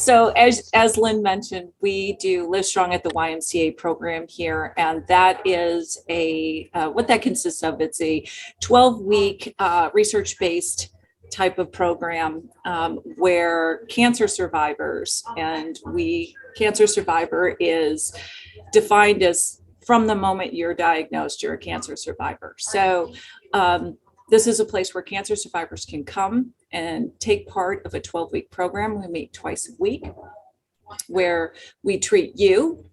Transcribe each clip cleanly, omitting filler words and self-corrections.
So as Lynn mentioned, we do Livestrong at the YMCA program here, and that is what that consists of. It's a 12-week research-based type of program where cancer survivors, and cancer survivor is defined as from the moment you're diagnosed, you're a cancer survivor. So this is a place where cancer survivors can come and take part of a 12-week program. We meet twice a week where we treat you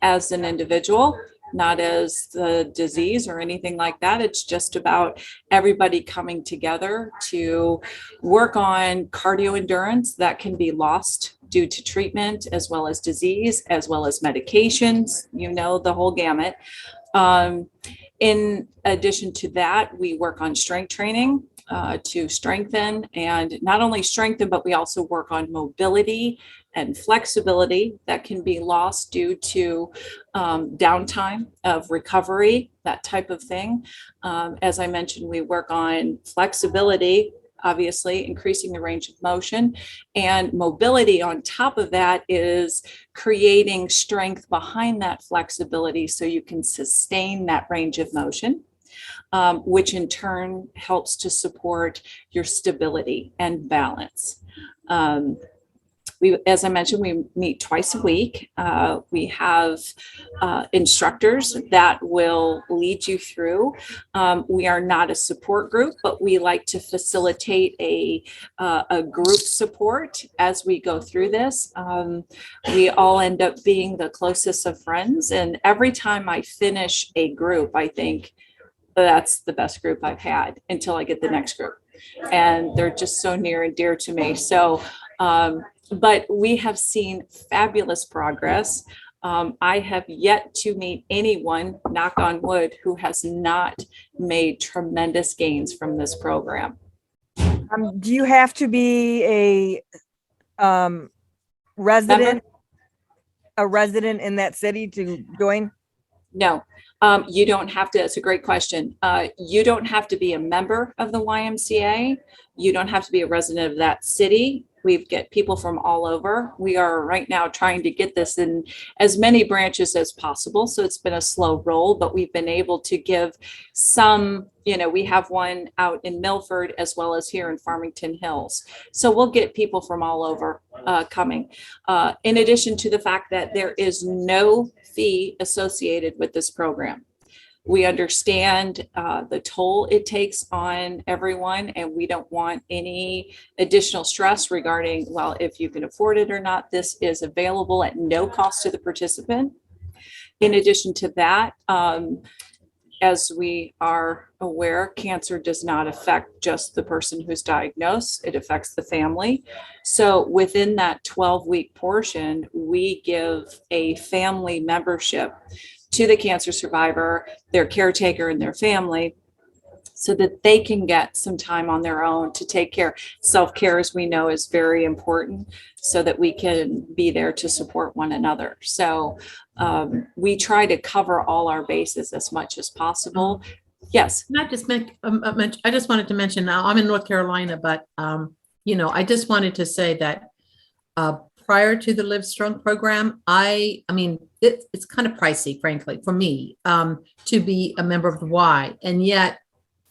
as an individual, not as the disease or anything like that. It's just about everybody coming together to work on cardio endurance that can be lost due to treatment, as well as disease, as well as medications, the whole gamut. In addition to that, we work on strength training to strengthen, and not only strengthen, but we also work on mobility and flexibility that can be lost due to downtime of recovery, that type of thing. As I mentioned, we work on flexibility, obviously increasing the range of motion, and mobility on top of that is creating strength behind that flexibility so you can sustain that range of motion, which in turn helps to support your stability and balance. As I mentioned, we meet twice a week. We have instructors that will lead you through. We are not a support group, but we like to facilitate a group support as we go through this. We all end up being the closest of friends, and every time I finish a group, I think that's the best group I've had until I get the next group, and they're just so near and dear to me. So but we have seen fabulous progress. I have yet to meet anyone, knock on wood, who has not made tremendous gains from this program. Do you have to be a resident in that city to join? No, you don't have to. It's a great question. You don't have to be a member of the YMCA. You don't have to be a resident of that city. We get people from all over. We are right now trying to get this in as many branches as possible. So it's been a slow roll, but we've been able to give some, we have one out in Milford as well as here in Farmington Hills. So we'll get people from all over coming. In addition to the fact that there is no fee associated with this program. We understand the toll it takes on everyone, and we don't want any additional stress regarding, well, if you can afford it or not. This is available at no cost to the participant. In addition to that, as we are aware, cancer does not affect just the person who's diagnosed, it affects the family. So within that 12-week portion, we give a family membership to the cancer survivor, their caretaker, and their family, so that they can get some time on their own to take care. Self-care, as we know, is very important, so that we can be there to support one another. So we try to cover all our bases as much as possible. Yes. I just wanted to mention, now I'm in North Carolina, but I just wanted to say that prior to the Livestrong program, I mean, it's kind of pricey, frankly, for me to be a member of the Y. And yet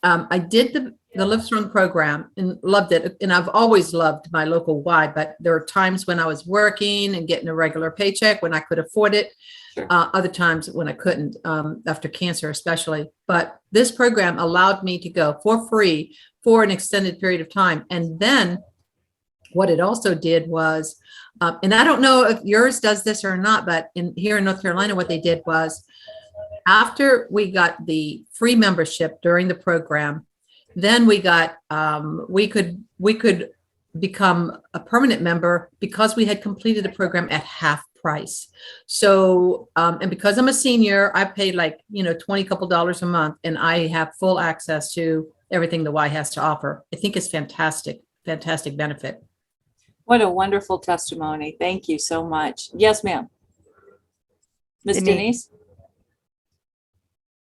I did the Livestrong program and loved it. And I've always loved my local Y, but there are times when I was working and getting a regular paycheck when I could afford it. Sure. Other times when I couldn't, after cancer especially. But this program allowed me to go for free for an extended period of time. And then what it also did was, and I don't know if yours does this or not, but here in North Carolina, what they did was, after we got the free membership during the program, then we got we could become a permanent member because we had completed the program at half price. So and because I'm a senior, I paid like $20 couple a month, and I have full access to everything the Y has to offer. I think it's fantastic benefit. What a wonderful testimony. Thank you so much. Yes, ma'am. Ms. Denise?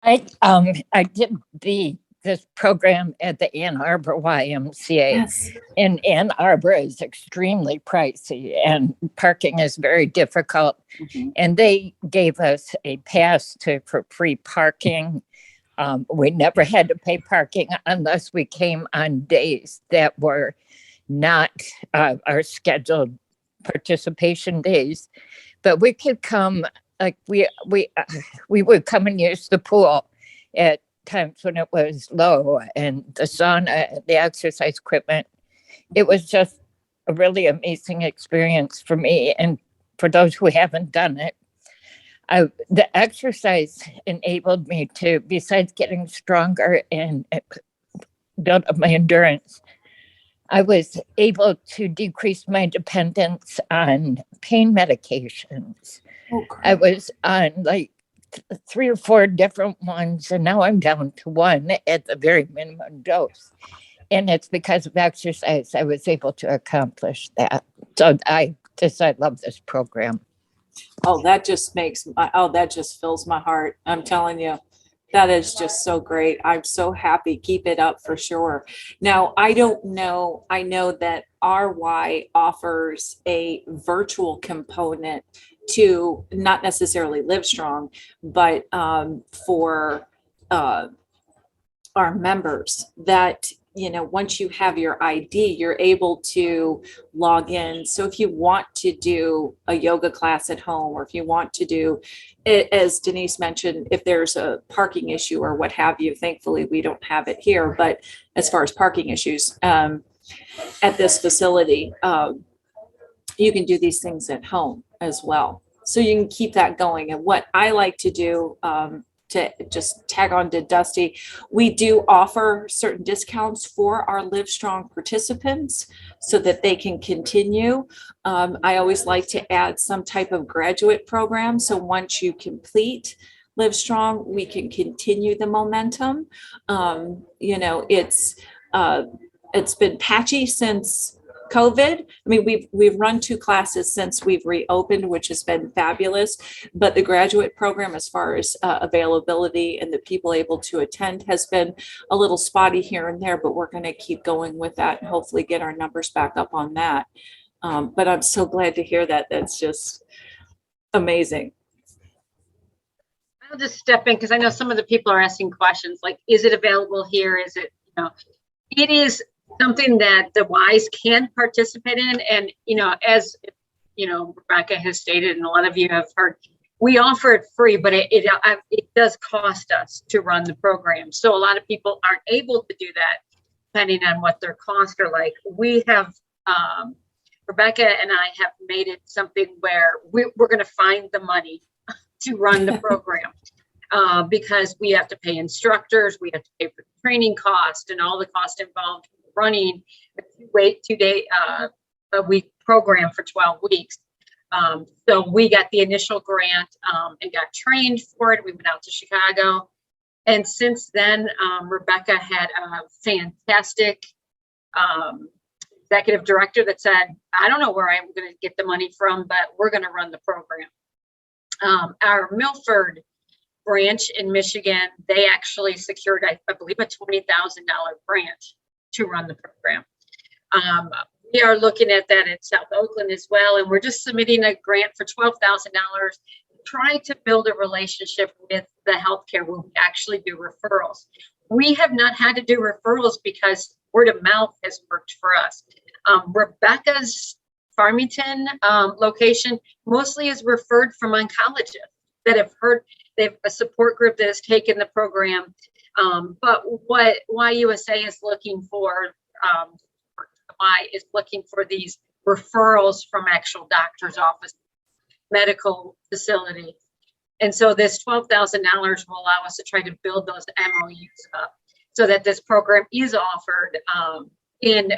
I did the this program at the Ann Arbor YMCA. Yes. And Ann Arbor is extremely pricey and parking is very difficult. Mhm. And they gave us a pass for free parking. We never had to pay parking unless we came on days that were not our scheduled participation days. But we could come, like we would come and use the pool at times when it was low, and the sauna, the exercise equipment. It was just a really amazing experience for me, and for those who haven't done it. The exercise enabled me to, besides getting stronger and build up my endurance, I was able to decrease my dependence on pain medications. I was on like 3 or 4 different ones, and now I'm down to 1 at the very minimum dose. And it's because of exercise I was able to accomplish that. So I love this program. Oh, that just that just fills my heart. I'm telling you, that is just so great. I'm so happy. Keep it up for sure. Now, I don't know. I know that RY offers a virtual component to not necessarily Livestrong, but for our members that, once you have your ID, you're able to log in. So if you want to do a yoga class at home, or if you want to do, as Denise mentioned, if there's a parking issue or what have you, thankfully we don't have it here, but as far as parking issues at this facility, you can do these things at home as well. So you can keep that going. And what I like to do, to just tag on to Dusty, we do offer certain discounts for our Livestrong participants so that they can continue. I always like to add some type of graduate program. So once you complete Livestrong, we can continue the momentum. It's been patchy since COVID. I mean, we've run 2 classes since we've reopened, which has been fabulous. But the graduate program, as far as availability and the people able to attend, has been a little spotty here and there. But we're going to keep going with that and hopefully get our numbers back up on that. But I'm so glad to hear that. That's just amazing. I'll just step in because I know some of the people are asking questions like, is it available here? Is it, it is something that the Ys can participate in. And, as, Rebecca has stated, and a lot of you have heard, we offer it free, but it does cost us to run the program. So a lot of people aren't able to do that depending on what their costs are like. We have, Rebecca and I have made it something where we're going to find the money to run the program. Because we have to pay instructors, we have to pay for training cost and all the cost involved running a 2-week program for 12 weeks. So we got the initial grant and got trained for it. We went out to Chicago. And since then, Rebecca had a fantastic executive director that said, I don't know where I'm going to get the money from, but we're going to run the program. Our Milford branch in Michigan, they actually secured, I believe, a $20,000 grant to run the program. We are looking at that in South Oakland as well, and we're just submitting a grant for $12,000, trying to build a relationship with the healthcare where we actually do referrals. We have not had to do referrals because word of mouth has worked for us. Rebecca's Farmington location mostly is referred from oncologists that have heard. They have a support group that has taken the program. But what YUSA is looking for, is looking for these referrals from actual doctor's office, medical facility. And so this $12,000 will allow us to try to build those MOUs up so that this program is offered in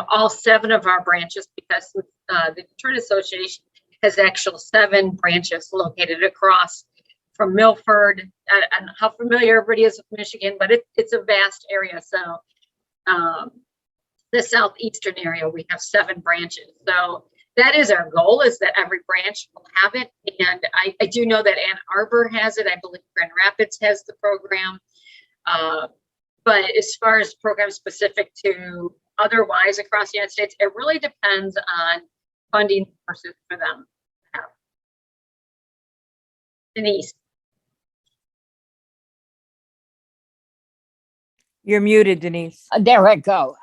all 7 of our branches, because the Detroit Association has actual 7 branches located across from Milford. And how familiar everybody is with Michigan, but it's a vast area. So the southeastern area, we have 7 branches. So that is our goal, is that every branch will have it. And I do know that Ann Arbor has it. I believe Grand Rapids has the program. But as far as programs specific to otherwise across the United States, it really depends on funding sources for them. Denise. You're muted, Denise. There I go.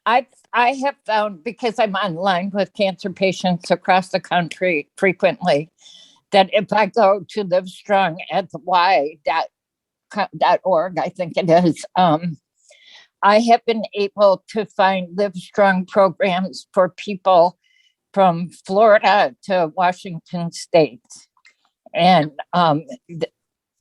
I have found, because I'm online with cancer patients across the country frequently, that if I go to Livestrong at the y.org, I think it is, I have been able to find Livestrong programs for people from Florida to Washington State. And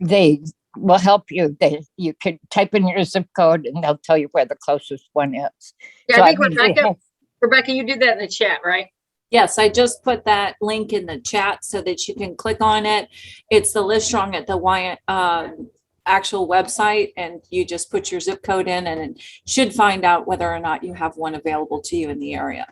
they will help you. You could type in your zip code and they'll tell you where the closest one is. Yeah, So, I think mean, Rebecca, you did that in the chat, right? Yes, I just put that link in the chat so that you can click on it. It's the Livestrong at the actual website, and you just put your zip code in and it should find out whether or not you have one available to you in the area.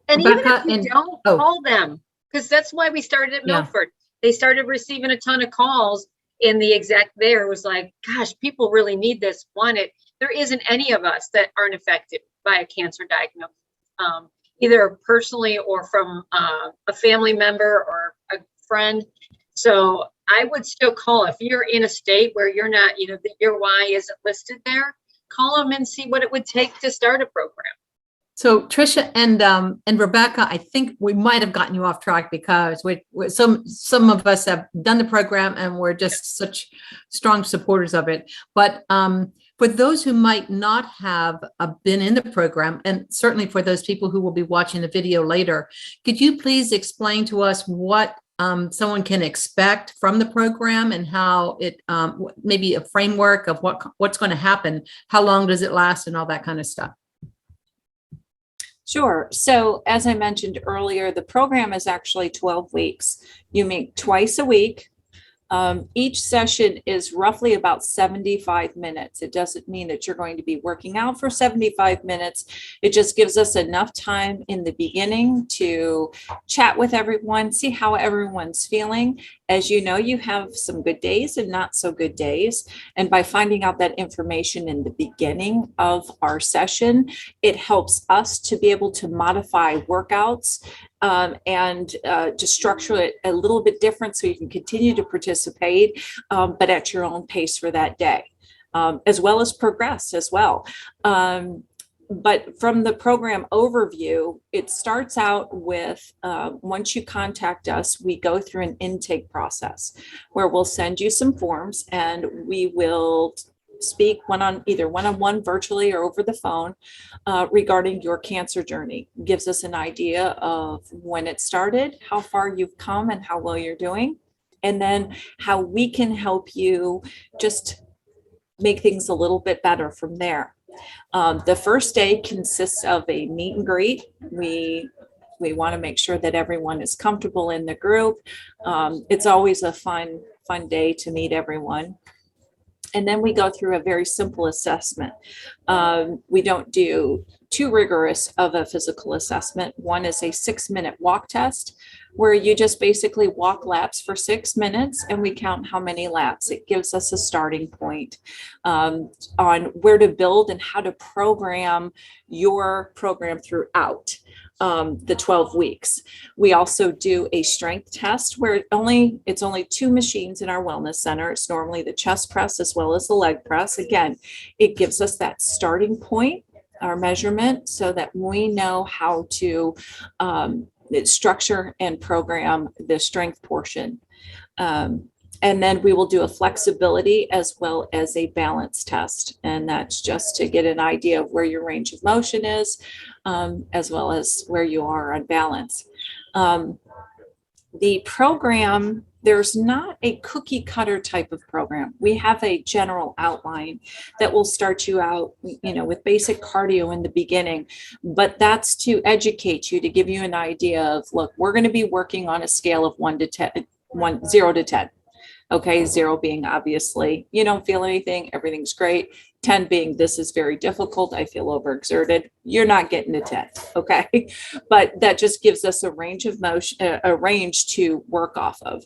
And Rebecca, even if you don't, call them, because that's why we started at Yeah. Milford. They started receiving a ton of calls, and the exact there was like, gosh, people really need this, want it. There isn't any of us that aren't affected by a cancer diagnosis, either personally or from a family member or a friend. So I would still call if you're in a state where you're not, your Y isn't listed there, call them and see what it would take to start a program. So Tricia and Rebecca, I think we might have gotten you off track because some of us have done the program and we're just such strong supporters of it. But for those who might not have been in the program, and certainly for those people who will be watching the video later, could you please explain to us what someone can expect from the program and how it maybe a framework of what's going to happen, how long does it last, and all that kind of stuff? Sure. So as I mentioned earlier, the program is actually 12 weeks. You meet twice a week. Each session is roughly about 75 minutes. It doesn't mean that you're going to be working out for 75 minutes. It just gives us enough time in the beginning to chat with everyone, see how everyone's feeling. As you know, you have some good days and not so good days. And by finding out that information in the beginning of our session, it helps us to be able to modify workouts and just structure it a little bit different so you can continue to participate, but at your own pace for that day, as well as progress as well. But from the program overview, it starts out with, once you contact us, we go through an intake process where we'll send you some forms and we will speak either one-on-one virtually or over the phone regarding your cancer journey. It gives us an idea of when it started, how far you've come and how well you're doing, and then how we can help you just make things a little bit better from there. The first day consists of a meet and greet. We want to make sure that everyone is comfortable in the group. It's always a fun day to meet everyone. And then we go through a very simple assessment. We don't do too rigorous of a physical assessment. One is a 6-minute walk test where you just basically walk laps for 6 minutes and we count how many laps. It gives us a starting point on where to build and how to program your program throughout the 12 weeks. We also do a strength test where it's only 2 machines in our wellness center. It's normally the chest press as well as the leg press. Again, it gives us that starting point, our measurement, so that we know how to structure and program the strength portion. And then we will do a flexibility as well as a balance test. And that's just to get an idea of where your range of motion is, as well as where you are on balance. The program, there's not a cookie cutter type of program. We have a general outline that will start you out, with basic cardio in the beginning, but that's to educate you, to give you an idea of, look, we're going to be working on a scale of 0 to 10. Okay, 0 being obviously you don't feel anything, everything's great. 10 being this is very difficult, I feel overexerted. You're not getting to 10, okay? But that just gives us a range of motion, a range to work off of.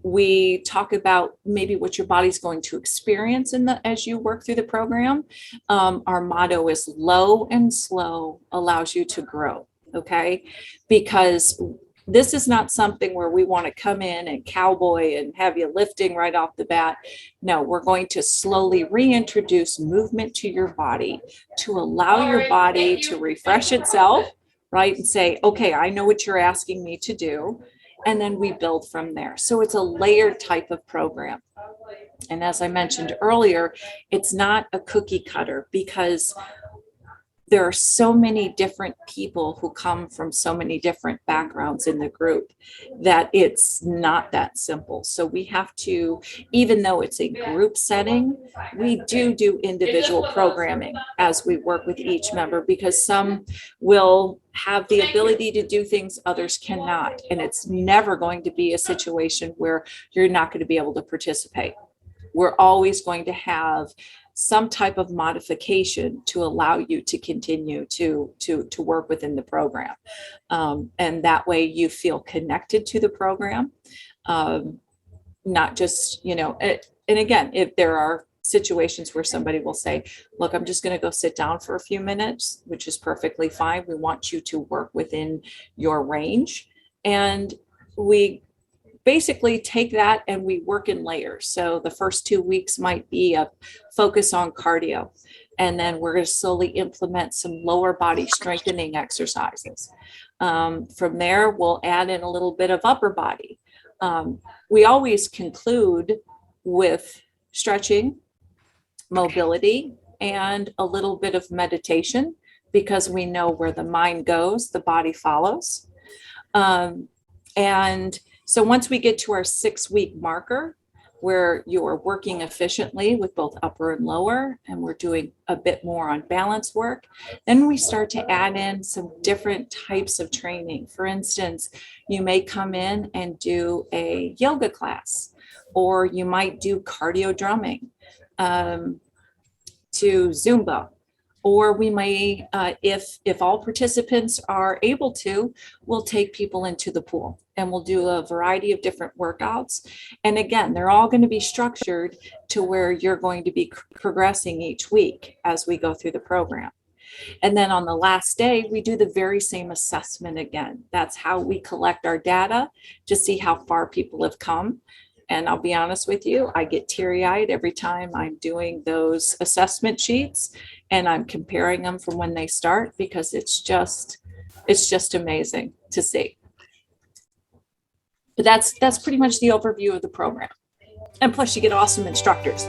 We talk about maybe what your body's going to experience as you work through the program. Our motto is low and slow allows you to grow. Okay, because this is not something where we want to come in and cowboy and have you lifting right off the bat. No, we're going to slowly reintroduce movement to your body to allow your body to refresh itself, right? And say, okay, I know what you're asking me to do. And then we build from there. So it's a layered type of program. And as I mentioned earlier, it's not a cookie cutter because there are so many different people who come from so many different backgrounds in the group that it's not that simple. So we have to, even though it's a group setting, we do individual programming as we work with each member, because some will have the ability to do things others cannot. And it's never going to be a situation where you're not going to be able to participate. We're always going to have some type of modification to allow you to continue to work within the program. And that way you feel connected to the program, not just, and again, if there are situations where somebody will say, look, I'm just going to go sit down for a few minutes, which is perfectly fine. We want you to work within your range. And we basically take that and we work in layers. So the first 2 weeks might be a focus on cardio. And then we're going to slowly implement some lower body strengthening exercises. From there, we'll add in a little bit of upper body. We always conclude with stretching, mobility, and a little bit of meditation, because we know where the mind goes, the body follows. And so once we get to our 6-week marker, where you're working efficiently with both upper and lower, and we're doing a bit more on balance work, then we start to add in some different types of training. For instance, you may come in and do a yoga class, or you might do cardio drumming, to Zumba. Or we may, if all participants are able to, we'll take people into the pool and we'll do a variety of different workouts. And again, they're all going to be structured to where you're going to be progressing each week as we go through the program. And then on the last day, we do the very same assessment again. That's how we collect our data to see how far people have come. And I'll be honest with you, I get teary-eyed every time I'm doing those assessment sheets and I'm comparing them from when they start, because it's just amazing to see. But that's pretty much the overview of the program. And plus you get awesome instructors.